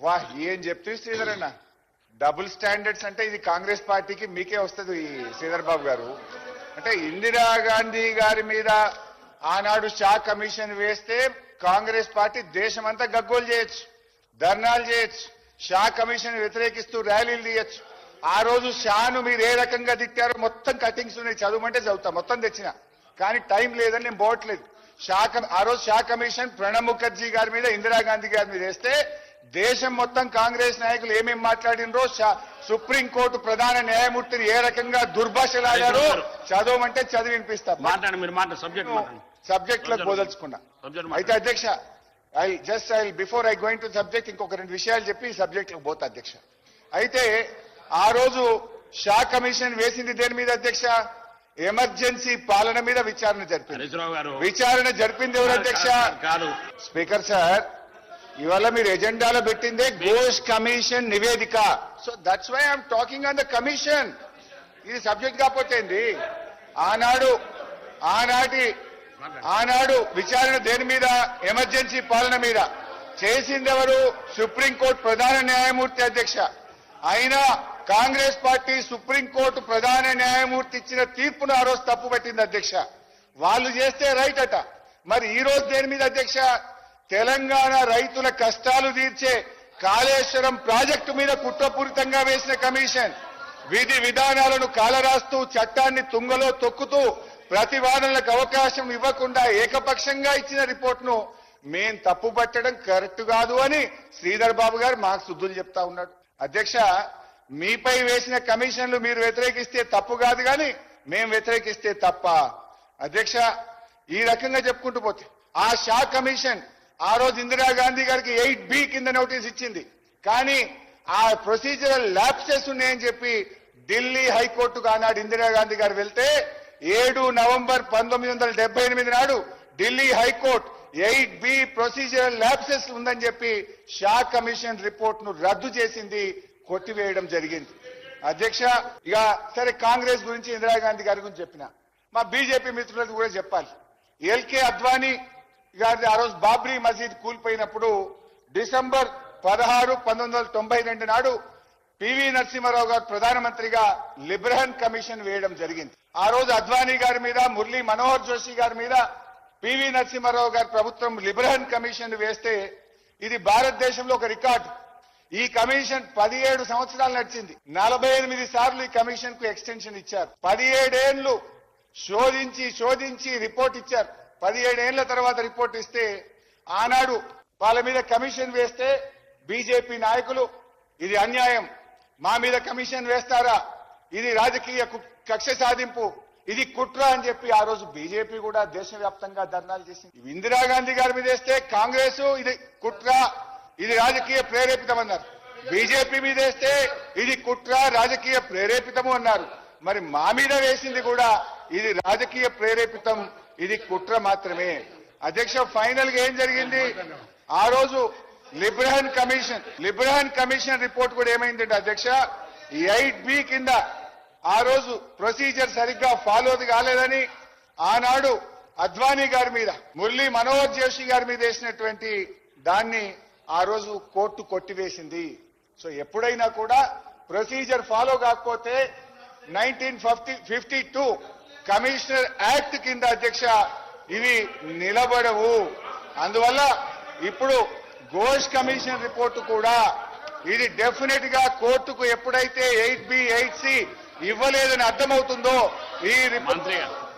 వా ఏం చెప్తే శ్రీధర్ అన్న డబుల్ స్టాండర్డ్స్ అంటే ఇది కాంగ్రెస్ పార్టీకి మీకే వస్తుంది శ్రీధర్ బాబు గారు. అంటే ఇందిరాగాంధీ గారి మీద ఆనాడు షా కమిషన్ వేస్తే కాంగ్రెస్ పార్టీ దేశమంతా గగ్గోలు చేయొచ్చు, ధర్నాలు చేయొచ్చు, షా కమిషన్ వ్యతిరేకిస్తూ ర్యాలీలు తీయొచ్చు. ఆ రోజు షాను మీరు ఏ రకంగా తిట్టారో మొత్తం కటింగ్స్ ఉన్నాయి, చదవమంటే చదువుతా, మొత్తం తెచ్చిన. కానీ టైం లేదని నేను పోవట్లేదు. ఆ రోజు షా కమిషన్ ప్రణబ్ ముఖర్జీ గారి మీద ఇందిరాగాంధీ గారి మీద వేస్తే దేశం మొత్తం కాంగ్రెస్ నాయకులు ఏమేమి మాట్లాడినరో, సుప్రీంకోర్టు ప్రధాన న్యాయమూర్తిని ఏ రకంగా దుర్భాషలాడారో చదవమంటే చదివి వినిపిస్తారు. సబ్జెక్ట్ లో పోదలుచుకున్నా. అయితే అధ్యక్ష before I going to subject ఇంకొక 2 విషయాలు చెప్పి సబ్జెక్ట్ లో పోతా అధ్యక్ష. అయితే ఆ రోజు షా కమిషన్ వేసింది దేని మీద అధ్యక్ష? ఎమర్జెన్సీ పాలన మీద విచారణ జరిపింది. విచారణ జరిపింది ఎవరు అధ్యక్ష? స్పీకర్ సార్, ఇవాళ మీరు ఎజెండాలో పెట్టిందే ఘోష్ కమిషన్ నివేదిక. So that's why I'm talking on the commission. ఇది సబ్జెక్ట్ కాకపోతే ఆనాడు విచారణ దేని మీద? ఎమర్జెన్సీ పాలన మీద. చేసింది ఎవరు? సుప్రీంకోర్టు ప్రధాన న్యాయమూర్తి అధ్యక్ష. అయినా కాంగ్రెస్ పార్టీ సుప్రీంకోర్టు ప్రధాన న్యాయమూర్తి ఇచ్చిన తీర్పును ఆ రోజు తప్పు పట్టింది అధ్యక్ష. వాళ్ళు చేస్తే రైట్ అట. మరి ఈ రోజు దేని మీద అధ్యక్ష? తెలంగాణ రైతుల కష్టాలు తీర్చే కాళేశ్వరం ప్రాజెక్టు మీద కుట్రపూరితంగా వేసిన కమిషన్ విధి విధానాలను కాలరాస్తూ, చట్టాన్ని తుంగలో తొక్కుతూ, ప్రతివాదనలకు అవకాశం ఇవ్వకుండా ఏకపక్షంగా ఇచ్చిన రిపోర్టును మేం తప్పు పట్టడం కరెక్ట్ కాదు అని శ్రీధర్ బాబు గారు మాకు శుద్ధులు చెప్తా ఉన్నాడు. అధ్యక్ష, మీపై వేసిన కమిషన్లు మీరు వ్యతిరేకిస్తే తప్పు కాదు, కానీ మేం వ్యతిరేకిస్తే తప్ప? అధ్యక్ష, ఈ రకంగా చెప్పుకుంటూ పోతే ఆ షా కమిషన్ ఆ రోజు ఇందిరాగాంధీ గారికి 8B కింద నోటీస్ ఇచ్చింది. కానీ ఆ ప్రొసీజరల్ ల్యాప్సెస్ ఉన్నాయని చెప్పి ఢిల్లీ హైకోర్టుకు ఆనాడు ఇందిరాగాంధీ గారు వెళ్తే 7 నవంబర్ 1978 నాడు Delhi high court 8B procedural lapses ఉందని చెప్పి షా కమిషన్ రిపోర్ట్ ను రద్దు చేసింది, కొట్టివేయడం జరిగింది. అధ్యక్ష, ఇక సరే కాంగ్రెస్ గురించి ఇందిరాగాంధీ గారి గురించి చెప్పిన, మా బీజేపీ మిత్రులకు కూడా చెప్పాలి. ఎల్కే అద్వానీ గారి ఆ రోజు బాబ్రీ మసీద్ కూలిపోయినప్పుడు డిసెంబర్ 16, 1992 నాడు పివి నరసింహారావు గారు ప్రధానమంత్రిగా లిబ్రహన్ కమిషన్ వేయడం జరిగింది. ఆ రోజు అద్వానీ గారి మీద, మురళీ మనోహర్ జోషి గారి మీద పివి నరసింహారావు గారి ప్రభుత్వం లిబ్రహన్ కమిషన్ వేస్తే ఇది భారతదేశంలో ఒక రికార్డు. ఈ కమిషన్ 17 సంవత్సరాలు నడిచింది. 48 సార్లు ఈ కమిషన్ కు ఎక్స్టెన్షన్ ఇచ్చారు. 17 ఏళ్లు శోధించి రిపోర్ట్ ఇచ్చారు. 17 ఏళ్ల తర్వాత రిపోర్ట్ ఇస్తే ఆనాడు వాళ్ళ మీద కమిషన్ వేస్తే బీజేపీ నాయకులు ఇది అన్యాయం, మా మీద కమిషన్ వేస్తారా, ఇది రాజకీయ కక్ష సాధింపు, ఇది కుట్ర అని చెప్పి ఆ రోజు బీజేపీ కూడా దేశవ్యాప్తంగా ధర్నాలు చేసింది. ఇందిరాగాంధీ గారి మీద వేస్తే కాంగ్రెస్ ఇది కుట్ర, ఇది రాజకీయ ప్రేరేపితం అన్నారు. బీజేపీ మీద వేస్తే ఇది కుట్ర, రాజకీయ ప్రేరేపితము అన్నారు. మరి మా మీద వేసింది కూడా ఇది రాజకీయ ప్రేరేపితం, ఇది కుట్ర మాత్రమే. అధ్యక్ష, ఫైనల్ గా ఏం జరిగింది? ఆ రోజు లిబ్రహన్ కమిషన్ రిపోర్ట్ కూడా ఏమైందంటే అధ్యక్ష, 8B కింద ఆ రోజు ప్రొసీజర్ సరిగ్గా ఫాలో కాలేదని ఆనాడు అద్వానీ గారి మీద, మురళీ మనోహర్ జోషి గారి మీద వేసినటువంటి దాన్ని ఆ రోజు కోర్టు కొట్టివేసింది. సో ఎప్పుడైనా కూడా ప్రొసీజర్ ఫాలో కాకపోతే 1952 కమిషనర్ యాక్ట్ కింద అధ్యక్ష ఇవి నిలబడవు. అందువల్ల ఇప్పుడు ఘోష్ కమిషన్ రిపోర్టు కూడా ఇది డెఫినెట్ గా కోర్టుకు ఎప్పుడైతే 8B 8C ఇవ్వలేదని అర్థమవుతుందో ఈ రిపోర్ట్